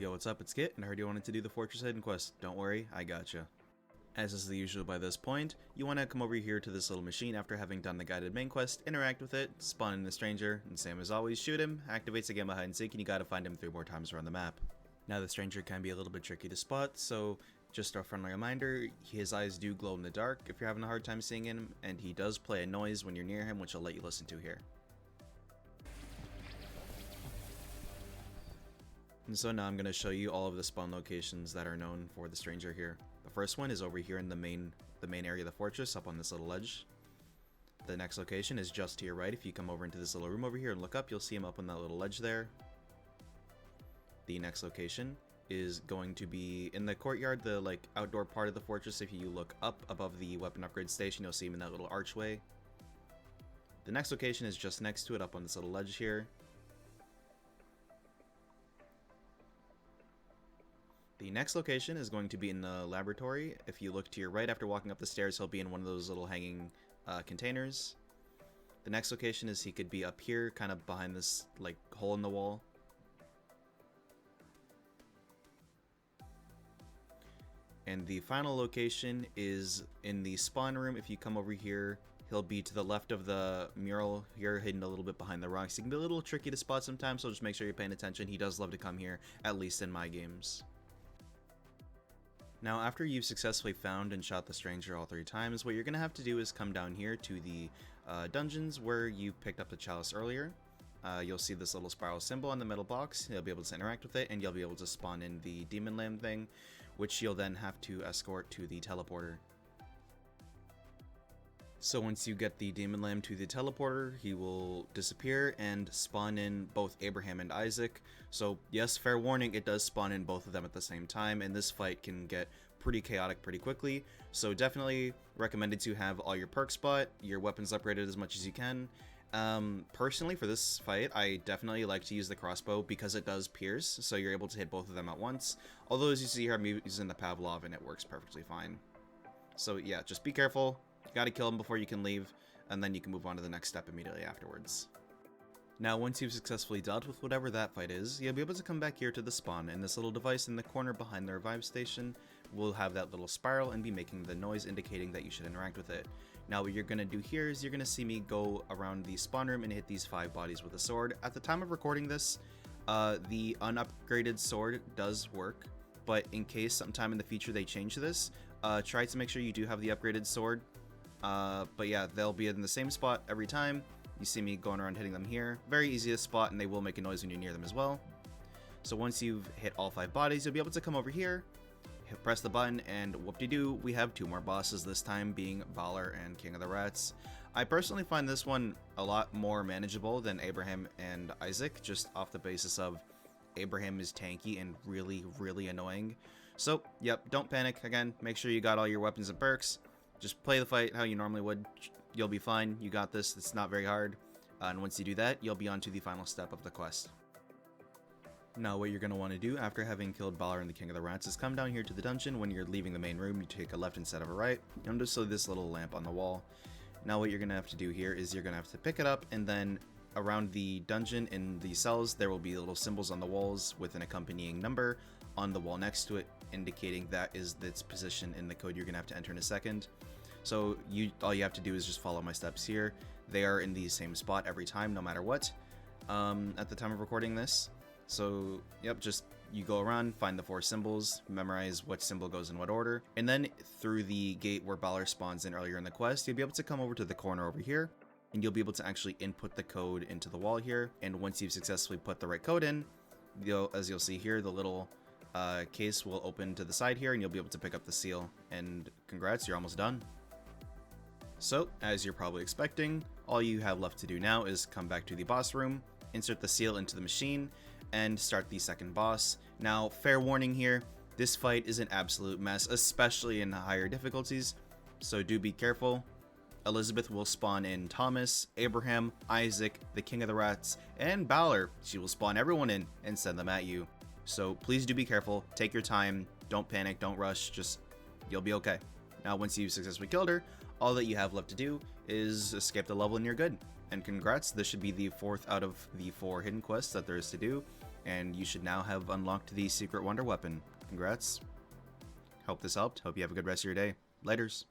Yo, what's up? It's Kit, and I heard you wanted to do the Fortress Hidden Quest. Don't worry, I gotcha. As is the usual by this point, you want to come over here to this little machine after having done the guided main quest, interact with it, spawn in the stranger, and same as always, shoot him, activates the game of hide and seek, and you gotta find him 3 more times around the map. Now the stranger can be a little bit tricky to spot, so just a friendly reminder, his eyes do glow in the dark if you're having a hard time seeing him, and he does play a noise when you're near him, which I'll let you listen to here. And so now I'm going to show you all of the spawn locations that are known for the stranger here. The first one is over here in the main area of the fortress, up on this little ledge. The next location is just to your right. If you come over into this little room over here and look up, you'll see him up on that little ledge there. The next location is going to be in the courtyard, the outdoor part of the fortress. If you look up above the weapon upgrade station, you'll see him in that little archway. The next location is just next to it, up on this little ledge here. The next location is going to be in the laboratory. If you look to your right after walking up the stairs, he'll be in one of those little hanging containers. The next location is he could be up here, kind of behind this hole in the wall. And the final location is in the spawn room. If you come over here, he'll be to the left of the mural here, hidden a little bit behind the rocks. He can be a little tricky to spot sometimes, so just make sure you're paying attention. He does love to come here, at least in my games. Now, after you've successfully found and shot the stranger all 3 times, what you're going to have to do is come down here to the dungeons where you picked up the chalice earlier. You'll see this little spiral symbol on the middle box. You'll be able to interact with it, and you'll be able to spawn in the demon lamb thing, which you'll then have to escort to the teleporter. So once you get the demon lamb to the teleporter, he will disappear and spawn in both Abraham and Isaac. So yes, fair warning, it does spawn in both of them at the same time, and this fight can get pretty chaotic pretty quickly. So definitely recommended to have all your perks bought, your weapons upgraded as much as you can. Personally, for this fight, I definitely like to use the crossbow because it does pierce, so you're able to hit both of them at once. Although as you see here, I'm using the Pavlov and it works perfectly fine. So yeah, just be careful. You gotta kill him before you can leave, and then you can move on to the next step immediately afterwards. Now, once you've successfully dealt with whatever that fight is, you'll be able to come back here to the spawn, and this little device in the corner behind the revive station will have that little spiral and be making the noise indicating that you should interact with it. Now, what you're gonna do here is you're gonna see me go around the spawn room and hit these 5 bodies with a sword. At the time of recording this, the unupgraded sword does work, but in case sometime in the future they change this, try to make sure you do have the upgraded sword. But yeah, they'll be in the same spot every time. You see me going around hitting them here. Very easy to spot, and they will make a noise when you're near them as well. So once you've hit all 5 bodies, you'll be able to come over here, press the button, and whoop-de-doo, we have 2 more bosses, this time being Valor and King of the Rats. I personally find this one a lot more manageable than Abraham and Isaac, just off the basis of Abraham is tanky and really, really annoying. So, yep, don't panic. Again, make sure you got all your weapons and perks. Just play the fight how you normally would. You'll be fine. You got this. It's not very hard. And once you do that, you'll be on to the final step of the quest. Now, what you're going to want to do after having killed Balor and the King of the Rats is come down here to the dungeon. When you're leaving the main room, you take a left instead of a right. You'll notice this little lamp on the wall. Now, what you're going to have to do here is you're going to have to pick it up, and then around the dungeon in the cells, there will be little symbols on the walls with an accompanying number on the wall next to it, indicating that is its position in the code you're going to have to enter in a second. So all you have to do is just follow my steps here. They are in the same spot every time, no matter what, at the time of recording this. So yep, just you go around, find the 4 symbols, memorize what symbol goes in what order, and then through the gate where Balor spawns in earlier in the quest, you'll be able to come over to the corner over here, and you'll be able to actually input the code into the wall here. And once you've successfully put the right code in, as you'll see here, the little case will open to the side here, and you'll be able to pick up the seal. And congrats, you're almost done. So, as you're probably expecting, all you have left to do now is come back to the boss room, insert the seal into the machine, and start the second boss. Now, fair warning here, this fight is an absolute mess, especially in higher difficulties, so do be careful. Elizabeth will spawn in Thomas, Abraham, Isaac, the King of the Rats, and Balor. She will spawn everyone in and send them at you. So please do be careful, take your time, don't panic, don't rush, just you'll be okay. Now, once you've successfully killed her, all that you have left to do is escape the level and you're good. And congrats, this should be the 4th out of the 4 hidden quests that there is to do, and you should now have unlocked the secret wonder weapon. Congrats. Hope this helped. Hope you have a good rest of your day. Laters.